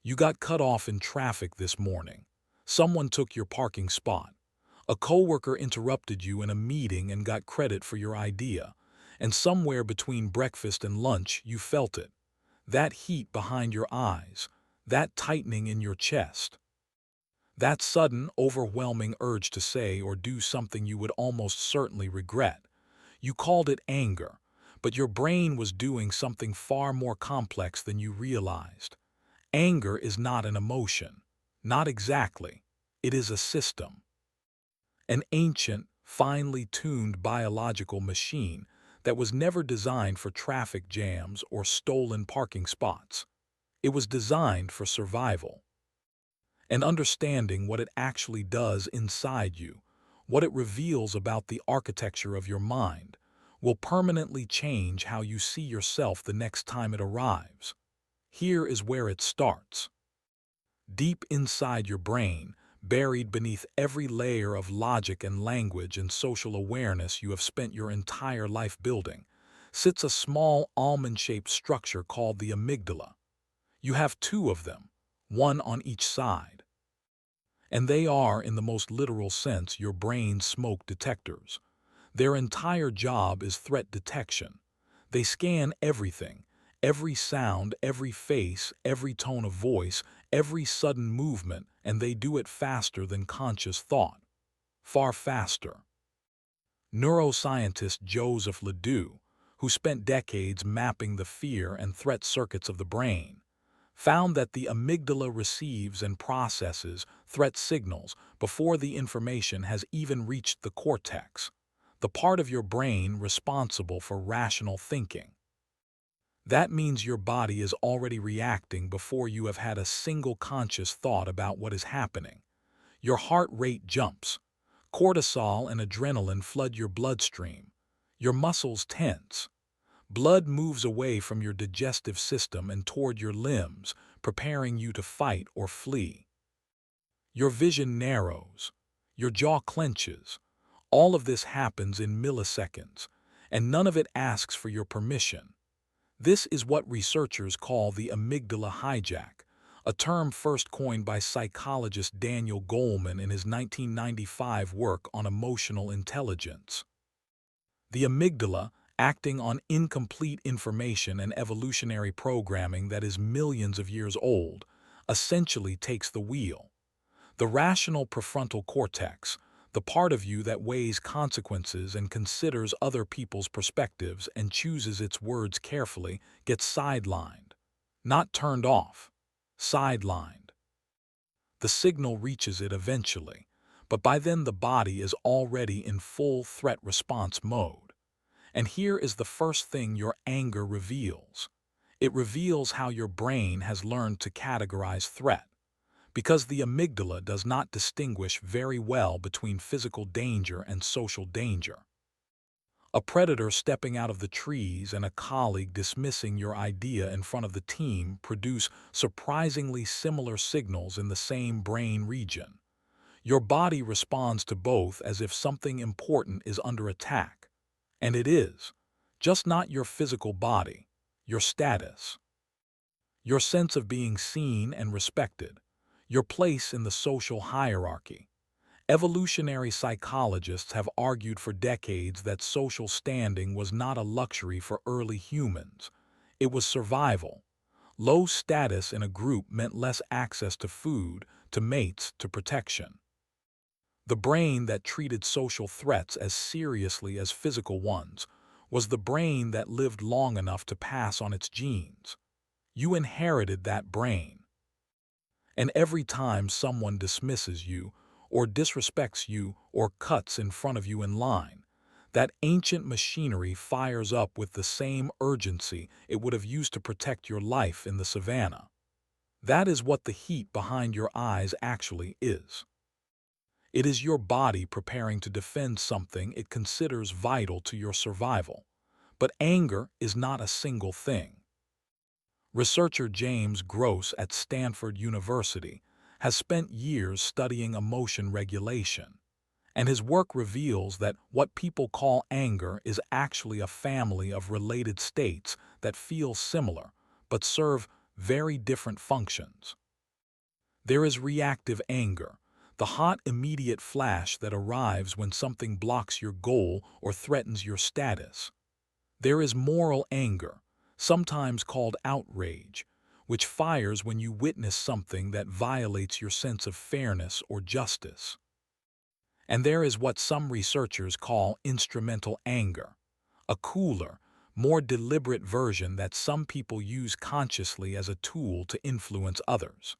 You got cut off in traffic this morning. Someone took your parking spot. A coworker interrupted you in a meeting and got credit for your idea. And somewhere between breakfast and lunch, you felt it. That heat behind your eyes, that tightening in your chest. That sudden, overwhelming urge to say or do something you would almost certainly regret. You called it anger, but your brain was doing something far more complex than you realized. Anger is not an emotion. Not exactly. It is a system. An ancient, finely tuned biological machine that was never designed for traffic jams or stolen parking spots. It was designed for survival. And understanding what it actually does inside you, what it reveals about the architecture of your mind, will permanently change how you see yourself the next time it arrives. Here is where it starts. Deep inside your brain, buried beneath every layer of logic and language and social awareness you have spent your entire life building, sits a small almond-shaped structure called the amygdala. You have two of them, one on each side. And they are, in the most literal sense, your brain's smoke detectors. Their entire job is threat detection. They scan everything, every sound, every face, every tone of voice, every sudden movement, and they do it faster than conscious thought. Far faster. Neuroscientist Joseph LeDoux, who spent decades mapping the fear and threat circuits of the brain, found that the amygdala receives and processes threat signals before the information has even reached the cortex, the part of your brain responsible for rational thinking. That means your body is already reacting before you have had a single conscious thought about what is happening. Your heart rate jumps. Cortisol and adrenaline flood your bloodstream. Your muscles tense. Blood moves away from your digestive system and toward your limbs, preparing you to fight or flee. Your vision narrows. Your jaw clenches. All of this happens in milliseconds, and none of it asks for your permission. This is what researchers call the amygdala hijack, a term first coined by psychologist Daniel Goleman in his 1995 work on emotional intelligence. The amygdala, acting on incomplete information and evolutionary programming that is millions of years old, essentially takes the wheel. The rational prefrontal cortex, the part of you that weighs consequences and considers other people's perspectives and chooses its words carefully, gets sidelined. Not turned off. Sidelined. The signal reaches it eventually, but by then the body is already in full threat response mode. And here is the first thing your anger reveals. It reveals how your brain has learned to categorize threat. Because the amygdala does not distinguish very well between physical danger and social danger. A predator stepping out of the trees and a colleague dismissing your idea in front of the team produce surprisingly similar signals in the same brain region. Your body responds to both as if something important is under attack. And it is. Just not your physical body, your status. Your sense of being seen and respected. Your place in the social hierarchy. Evolutionary psychologists have argued for decades that social standing was not a luxury for early humans. It was survival. Low status in a group meant less access to food, to mates, to protection. The brain that treated social threats as seriously as physical ones was the brain that lived long enough to pass on its genes. You inherited that brain. And every time someone dismisses you, or disrespects you, or cuts in front of you in line, that ancient machinery fires up with the same urgency it would have used to protect your life in the savannah. That is what the heat behind your eyes actually is. It is your body preparing to defend something it considers vital to your survival. But anger is not a single thing. Researcher James Gross at Stanford University has spent years studying emotion regulation, and his work reveals that what people call anger is actually a family of related states that feel similar but serve very different functions. There is reactive anger, the hot, immediate flash that arrives when something blocks your goal or threatens your status. There is moral anger, sometimes called outrage, which fires when you witness something that violates your sense of fairness or justice. And there is what some researchers call instrumental anger, a cooler, more deliberate version that some people use consciously as a tool to influence others.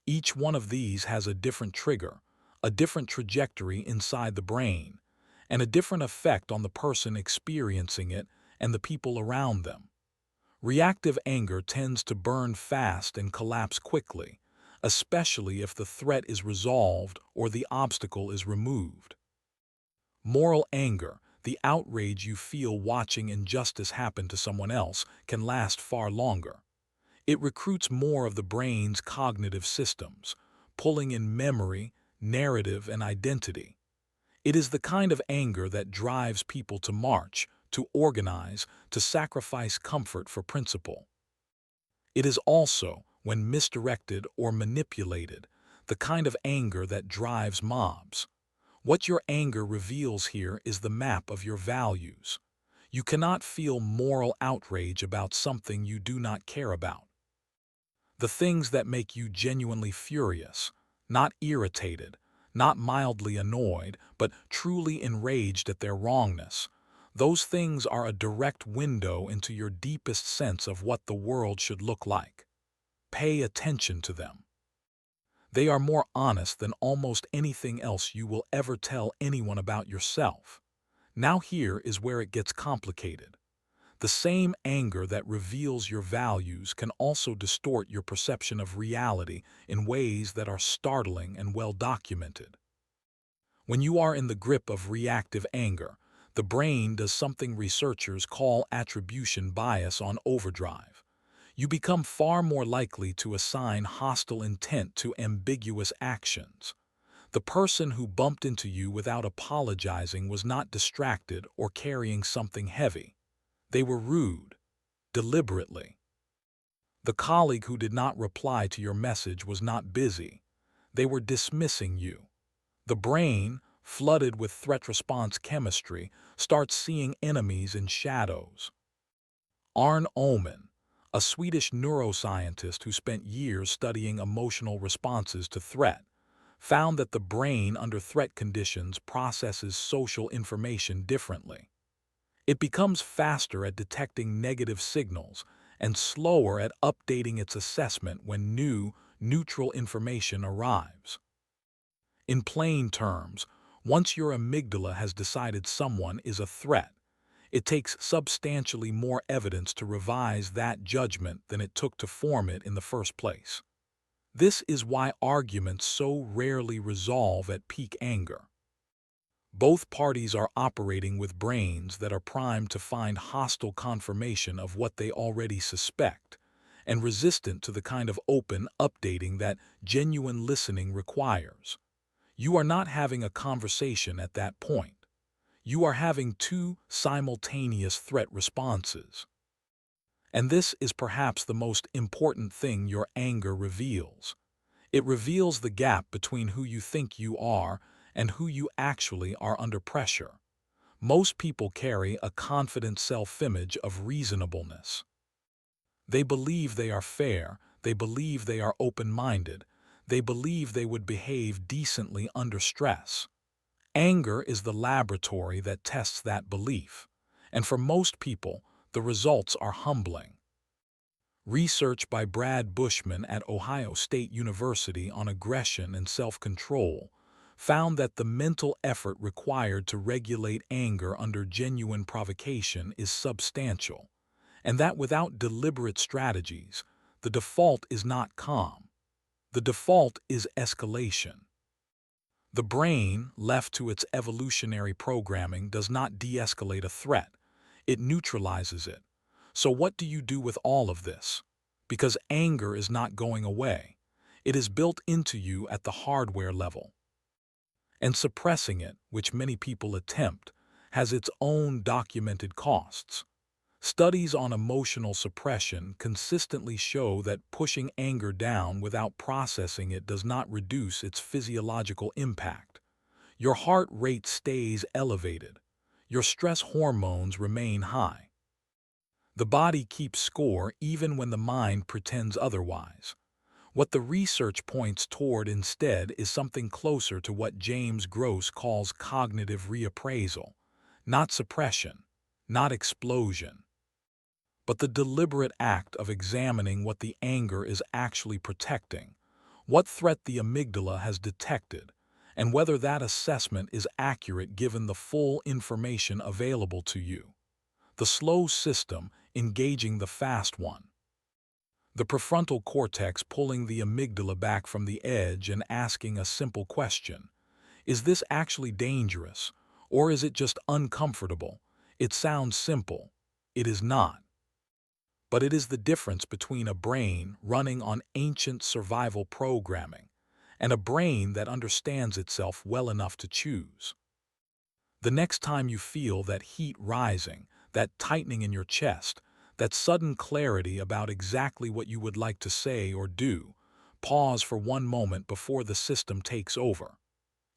Each one of these has a different trigger, a different trajectory inside the brain, and a different effect on the person experiencing it and the people around them. Reactive anger tends to burn fast and collapse quickly, especially if the threat is resolved or the obstacle is removed. Moral anger, the outrage you feel watching injustice happen to someone else, can last far longer. It recruits more of the brain's cognitive systems, pulling in memory, narrative, and identity. It is the kind of anger that drives people to march, to organize, to sacrifice comfort for principle. It is also, when misdirected or manipulated, the kind of anger that drives mobs. What your anger reveals here is the map of your values. You cannot feel moral outrage about something you do not care about. The things that make you genuinely furious, not irritated, not mildly annoyed, but truly enraged at their wrongness, those things are a direct window into your deepest sense of what the world should look like. Pay attention to them. They are more honest than almost anything else you will ever tell anyone about yourself. Now here is where it gets complicated. The same anger that reveals your values can also distort your perception of reality in ways that are startling and well documented. When you are in the grip of reactive anger, the brain does something researchers call attribution bias on overdrive. You become far more likely to assign hostile intent to ambiguous actions. The person who bumped into you without apologizing was not distracted or carrying something heavy. They were rude, deliberately. The colleague who did not reply to your message was not busy. They were dismissing you. The brain, flooded with threat-response chemistry, starts seeing enemies in shadows. Arne Ullman, a Swedish neuroscientist who spent years studying emotional responses to threat, found that the brain under threat conditions processes social information differently. It becomes faster at detecting negative signals and slower at updating its assessment when new, neutral information arrives. In plain terms, once your amygdala has decided someone is a threat, it takes substantially more evidence to revise that judgment than it took to form it in the first place. This is why arguments so rarely resolve at peak anger. Both parties are operating with brains that are primed to find hostile confirmation of what they already suspect, and resistant to the kind of open updating that genuine listening requires. You are not having a conversation at that point. You are having two simultaneous threat responses. And this is perhaps the most important thing your anger reveals. It reveals the gap between who you think you are and who you actually are under pressure. Most people carry a confident self-image of reasonableness. They believe they are fair, they believe they are open-minded, they believe they would behave decently under stress. Anger is the laboratory that tests that belief, and for most people, the results are humbling. Research by Brad Bushman at Ohio State University on aggression and self-control found that the mental effort required to regulate anger under genuine provocation is substantial, and that without deliberate strategies, the default is not calm. The default is escalation. The brain, left to its evolutionary programming, does not de-escalate a threat. It neutralizes it. So what do you do with all of this? Because anger is not going away. It is built into you at the hardware level. And suppressing it, which many people attempt, has its own documented costs. Studies on emotional suppression consistently show that pushing anger down without processing it does not reduce its physiological impact. Your heart rate stays elevated. Your stress hormones remain high. The body keeps score even when the mind pretends otherwise. What the research points toward instead is something closer to what James Gross calls cognitive reappraisal, not suppression, not explosion, but the deliberate act of examining what the anger is actually protecting, what threat the amygdala has detected, and whether that assessment is accurate given the full information available to you. The slow system engaging the fast one. The prefrontal cortex pulling the amygdala back from the edge and asking a simple question. Is this actually dangerous, or is it just uncomfortable? It sounds simple. It is not. But it is the difference between a brain running on ancient survival programming and a brain that understands itself well enough to choose. The next time you feel that heat rising, that tightening in your chest, that sudden clarity about exactly what you would like to say or do, pause for one moment before the system takes over.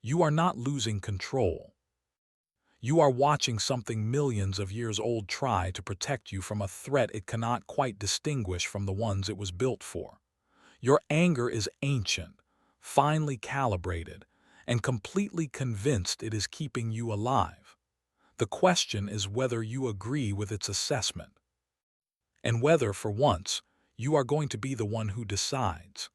You are not losing control. You are watching something millions of years old try to protect you from a threat it cannot quite distinguish from the ones it was built for. Your anger is ancient, finely calibrated, and completely convinced it is keeping you alive. The question is whether you agree with its assessment, and whether, for once, you are going to be the one who decides.